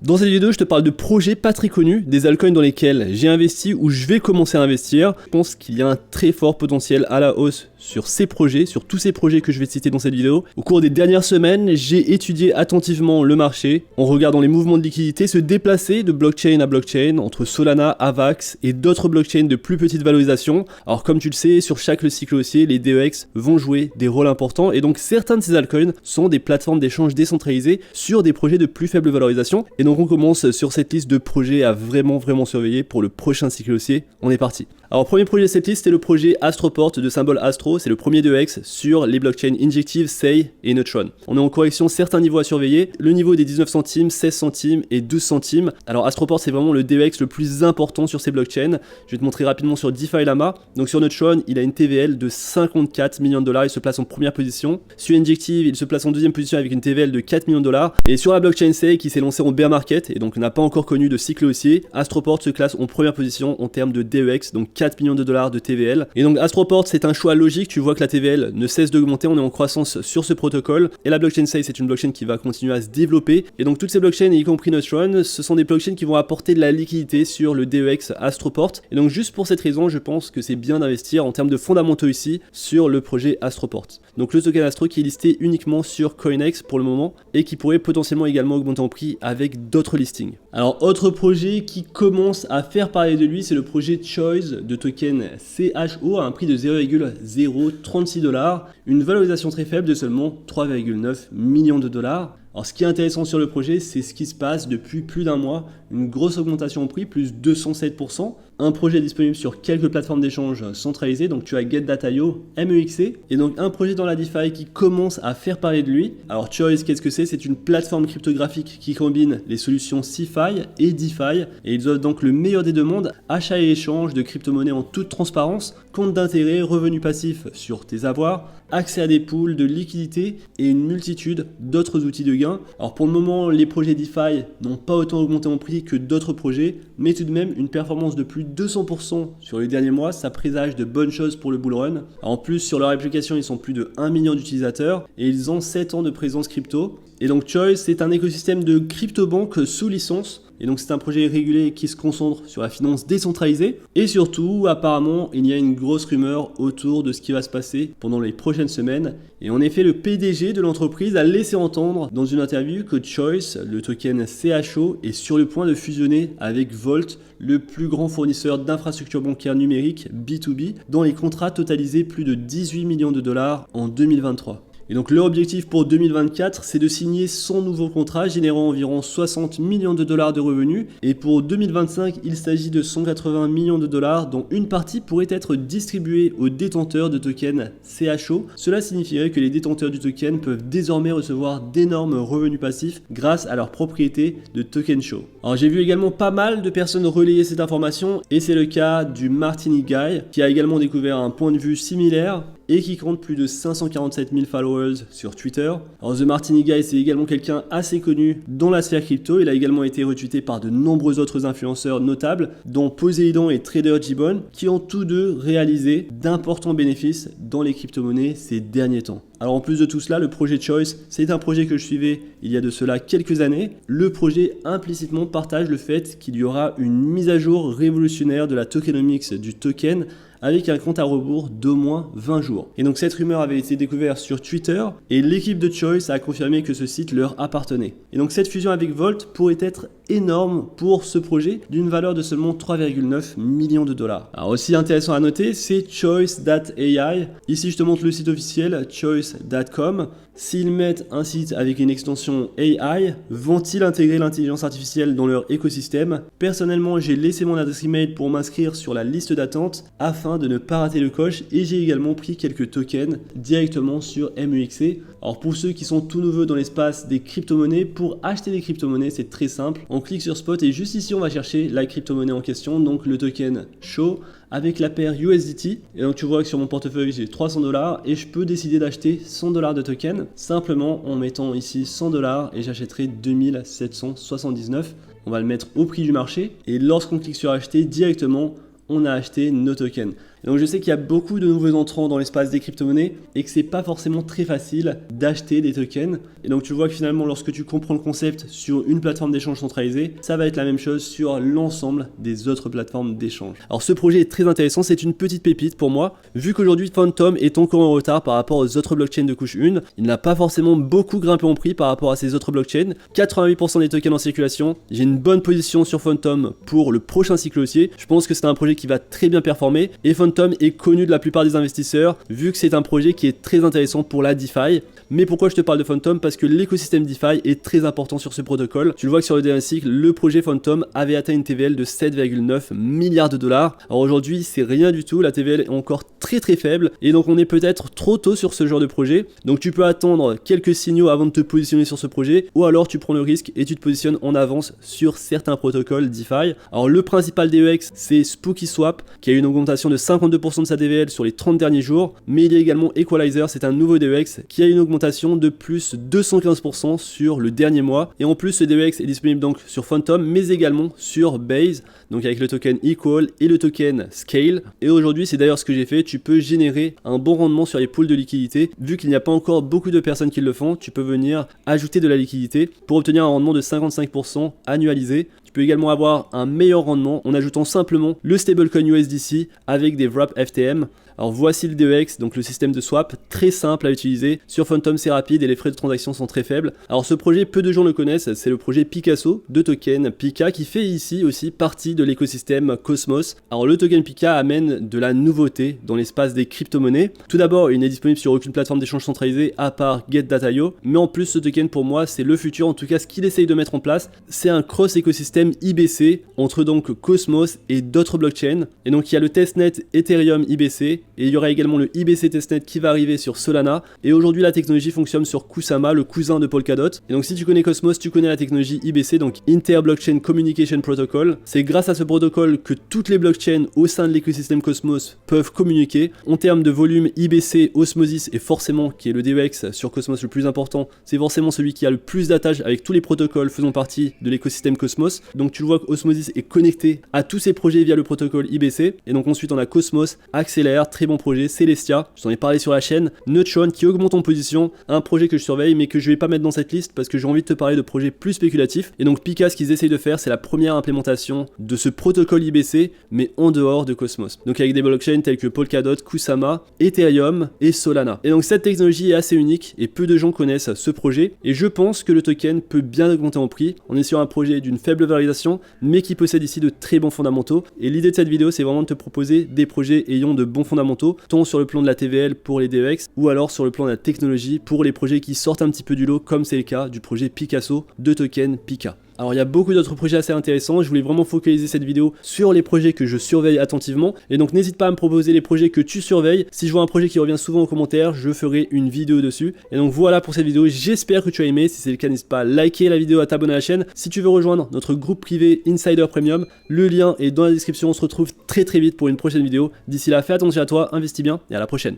Dans cette vidéo, je te parle de projets pas très connus, des altcoins dans lesquels j'ai investi ou je vais commencer à investir. Je pense qu'il y a un très fort potentiel à la hausse sur ces projets, sur tous ces projets que je vais citer dans cette vidéo. Au cours des dernières semaines, j'ai étudié attentivement le marché en regardant les mouvements de liquidité se déplacer de blockchain à blockchain, entre Solana, Avax et d'autres blockchains de plus petite valorisation. Alors comme tu le sais, sur chaque cycle haussier, les DEX vont jouer des rôles importants et donc certains de ces altcoins sont des plateformes d'échange décentralisées sur des projets de plus faible valorisation. Et donc on commence sur cette liste de projets à vraiment surveiller pour le prochain cycle haussier. On est parti. Alors premier projet de cette liste, c'est le projet Astroport de symbole Astro, c'est le premier DEX sur les blockchains Injective, Sei et Neutron. On est en correction certains niveaux à surveiller, le niveau des 19 centimes, 16 centimes et 12 centimes. Alors Astroport c'est vraiment le DEX le plus important sur ces blockchains. Je vais te montrer rapidement sur DeFi Lama. Donc sur Neutron, il a une TVL de 54 millions de dollars, il se place en première position. Sur Injective, il se place en deuxième position avec une TVL de 4 millions de dollars. Et sur la blockchain Sei qui s'est lancée en bear market et donc n'a pas encore connu de cycle haussier, Astroport se classe en première position en termes de DEX, donc 4 millions de dollars de TVL. Et donc Astroport c'est un choix logique, tu vois que la TVL ne cesse d'augmenter, on est en croissance sur ce protocole. Et la blockchain Sei c'est une blockchain qui va continuer à se développer. Et donc toutes ces blockchains, y compris Neutron, ce sont des blockchains qui vont apporter de la liquidité sur le DEX Astroport. Et donc juste pour cette raison, je pense que c'est bien d'investir en termes de fondamentaux ici sur le projet Astroport. Donc le token Astro qui est listé uniquement sur CoinEx pour le moment et qui pourrait potentiellement également augmenter en prix avec d'autres listings. Alors autre projet qui commence à faire parler de lui, c'est le projet Choice de token CHO à un prix de 0,036 $, une valorisation très faible de seulement 3,9 millions de dollars. Alors ce qui est intéressant sur le projet, c'est ce qui se passe depuis plus d'un mois, une grosse augmentation en prix, plus 207%, un projet disponible sur quelques plateformes d'échange centralisées, donc tu as GetData.io, MEXC, et donc un projet dans la DeFi qui commence à faire parler de lui. Alors Choice, qu'est-ce que c'est? C'est une plateforme cryptographique qui combine les solutions CeFi et DeFi, et ils offrent donc le meilleur des deux mondes, achat et échange de crypto-monnaies en toute transparence, compte d'intérêt, revenus passifs sur tes avoirs, accès à des pools de liquidité et une multitude d'autres outils de gain. Alors pour le moment, les projets DeFi n'ont pas autant augmenté en prix que d'autres projets, mais tout de même une performance de plus de 200% sur les derniers mois, ça présage de bonnes choses pour le bullrun. En plus, sur leur application, ils sont plus de 1 million d'utilisateurs et ils ont 7 ans de présence crypto. Et donc Choice, c'est un écosystème de crypto-banques sous licence. Et donc c'est un projet régulé qui se concentre sur la finance décentralisée. Et surtout, apparemment, il y a une grosse rumeur autour de ce qui va se passer pendant les prochaines semaines. Et en effet, le PDG de l'entreprise a laissé entendre dans une interview que Choice, le token CHO, est sur le point de fusionner avec Volt, le plus grand fournisseur d'infrastructures bancaires numériques B2B, dont les contrats totalisaient plus de 18 millions de dollars en 2023. Et donc leur objectif pour 2024, c'est de signer 100 nouveaux contrats générant environ 60 millions de dollars de revenus. Et pour 2025, il s'agit de 180 millions de dollars dont une partie pourrait être distribuée aux détenteurs de tokens CHO. Cela signifierait que les détenteurs du token peuvent désormais recevoir d'énormes revenus passifs grâce à leur propriété de token show. Alors j'ai vu également pas mal de personnes relayer cette information et c'est le cas du Martini Guy qui a également découvert un point de vue similaire et qui compte plus de 547 000 followers sur Twitter. Alors The Martini Guy, c'est également quelqu'un assez connu dans la sphère crypto. Il a également été retweeté par de nombreux autres influenceurs notables, dont Poséidon et Trader Gibbon, qui ont tous deux réalisé d'importants bénéfices dans les crypto-monnaies ces derniers temps. Alors en plus de tout cela, le projet Choice, c'est un projet que je suivais il y a de cela quelques années. Le projet implicitement partage le fait qu'il y aura une mise à jour révolutionnaire de la tokenomics du token avec un compte à rebours d'au moins 20 jours. Et donc cette rumeur avait été découverte sur Twitter et l'équipe de Choice a confirmé que ce site leur appartenait. Et donc cette fusion avec Volt pourrait être énorme pour ce projet d'une valeur de seulement 3,9 millions de dollars. Alors aussi intéressant à noter, c'est Choice.ai. Ici je te montre le site officiel choice.com. S'ils mettent un site avec une extension AI, vont-ils intégrer l'intelligence artificielle dans leur écosystème? Personnellement, j'ai laissé mon adresse email pour m'inscrire sur la liste d'attente afin de ne pas rater le coche et j'ai également pris quelques tokens directement sur MEXC. Alors pour ceux qui sont tout nouveaux dans l'espace des crypto-monnaies, pour acheter des crypto-monnaies, c'est très simple. On clique sur Spot et juste ici, on va chercher la crypto-monnaie en question, donc le token SHO avec la paire USDT. Et donc tu vois que sur mon portefeuille, j'ai 300 $ et je peux décider d'acheter 100 $ de token simplement en mettant ici 100 $ et j'achèterai 2779. On va le mettre au prix du marché et lorsqu'on clique sur acheter directement, on a acheté nos tokens. Et donc je sais qu'il y a beaucoup de nouveaux entrants dans l'espace des crypto-monnaies et que c'est pas forcément très facile d'acheter des tokens. Et donc tu vois que finalement lorsque tu comprends le concept sur une plateforme d'échange centralisée, ça va être la même chose sur l'ensemble des autres plateformes d'échange. Alors ce projet est très intéressant, c'est une petite pépite pour moi. Vu qu'aujourd'hui Phantom est encore en retard par rapport aux autres blockchains de couche 1, il n'a pas forcément beaucoup grimpé en prix par rapport à ces autres blockchains. 88% des tokens en circulation, j'ai une bonne position sur Phantom pour le prochain cycle haussier. Je pense que c'est un projet qui va très bien performer et Phantom est connu de la plupart des investisseurs vu que c'est un projet qui est très intéressant pour la DeFi. Mais pourquoi je te parle de Phantom? Parce que l'écosystème DeFi est très important sur ce protocole. Tu le vois que sur le dernier cycle, le projet Phantom avait atteint une TVL de 7,9 milliards de dollars. Alors aujourd'hui, c'est rien du tout, la TVL est encore très faible et donc on est peut-être trop tôt sur ce genre de projet. Donc tu peux attendre quelques signaux avant de te positionner sur ce projet ou alors tu prends le risque et tu te positionnes en avance sur certains protocoles DeFi. Alors le principal DEX, c'est SpookySwap qui a eu une augmentation de 52% de sa TVL sur les 30 derniers jours, mais il y a également Equalizer, c'est un nouveau DEX qui a une augmentation de plus 215% sur le dernier mois. Et en plus, ce DEX est disponible donc sur Phantom, mais également sur Base, donc avec le token Equal et le token Scale. Et aujourd'hui, c'est d'ailleurs ce que j'ai fait, tu peux générer un bon rendement sur les pools de liquidité. Vu qu'il n'y a pas encore beaucoup de personnes qui le font, tu peux venir ajouter de la liquidité pour obtenir un rendement de 55% annualisé. Tu peux également avoir un meilleur rendement en ajoutant simplement le stablecoin USDC avec des wraps FTM. Alors voici le DEX, donc le système de swap, très simple à utiliser. Sur Phantom c'est rapide et les frais de transaction sont très faibles. Alors ce projet, peu de gens le connaissent, c'est le projet Picasso de token Pika qui fait ici aussi partie de l'écosystème Cosmos. Alors le token Pika amène de la nouveauté dans l'espace des crypto-monnaies. Tout d'abord, il n'est disponible sur aucune plateforme d'échange centralisée à part Get.io, mais en plus ce token pour moi c'est le futur, en tout cas ce qu'il essaye de mettre en place, c'est un cross écosystème IBC entre donc Cosmos et d'autres blockchains. Et donc il y a le testnet Ethereum IBC. Et il y aura également le IBC Testnet qui va arriver sur Solana. Et aujourd'hui, la technologie fonctionne sur Kusama, le cousin de Polkadot. Et donc, si tu connais Cosmos, tu connais la technologie IBC, donc Inter-Blockchain Communication Protocol. C'est grâce à ce protocole que toutes les blockchains au sein de l'écosystème Cosmos peuvent communiquer. En termes de volume, IBC, Osmosis, et forcément, qui est le DEX sur Cosmos le plus important, c'est forcément celui qui a le plus d'attache avec tous les protocoles faisant partie de l'écosystème Cosmos. Donc, tu le vois que Osmosis est connecté à tous ces projets via le protocole IBC. Et donc, ensuite, on a Cosmos, Accelerator, très bon projet, Celestia, je t'en ai parlé sur la chaîne, Neutron qui augmente en position, un projet que je surveille mais que je vais pas mettre dans cette liste parce que j'ai envie de te parler de projets plus spéculatifs. Et donc Pika, ce qu'ils essayent de faire, c'est la première implémentation de ce protocole IBC mais en dehors de Cosmos. Donc avec des blockchains tels que Polkadot, Kusama, Ethereum et Solana. Et donc cette technologie est assez unique et peu de gens connaissent ce projet et je pense que le token peut bien augmenter en prix. On est sur un projet d'une faible valorisation mais qui possède ici de très bons fondamentaux et l'idée de cette vidéo c'est vraiment de te proposer des projets ayant de bons fondamentaux, tant sur le plan de la TVL pour les DEX ou alors sur le plan de la technologie pour les projets qui sortent un petit peu du lot comme c'est le cas du projet Picasso de token Pika. Alors il y a beaucoup d'autres projets assez intéressants, je voulais vraiment focaliser cette vidéo sur les projets que je surveille attentivement et donc n'hésite pas à me proposer les projets que tu surveilles. Si je vois un projet qui revient souvent en commentaire, je ferai une vidéo dessus. Et donc voilà pour cette vidéo, j'espère que tu as aimé. Si c'est le cas, n'hésite pas à liker la vidéo, à t'abonner à la chaîne. Si tu veux rejoindre notre groupe privé Insider Premium, le lien est dans la description. On se retrouve très vite pour une prochaine vidéo. D'ici là, fais attention à toi, investis bien et à la prochaine.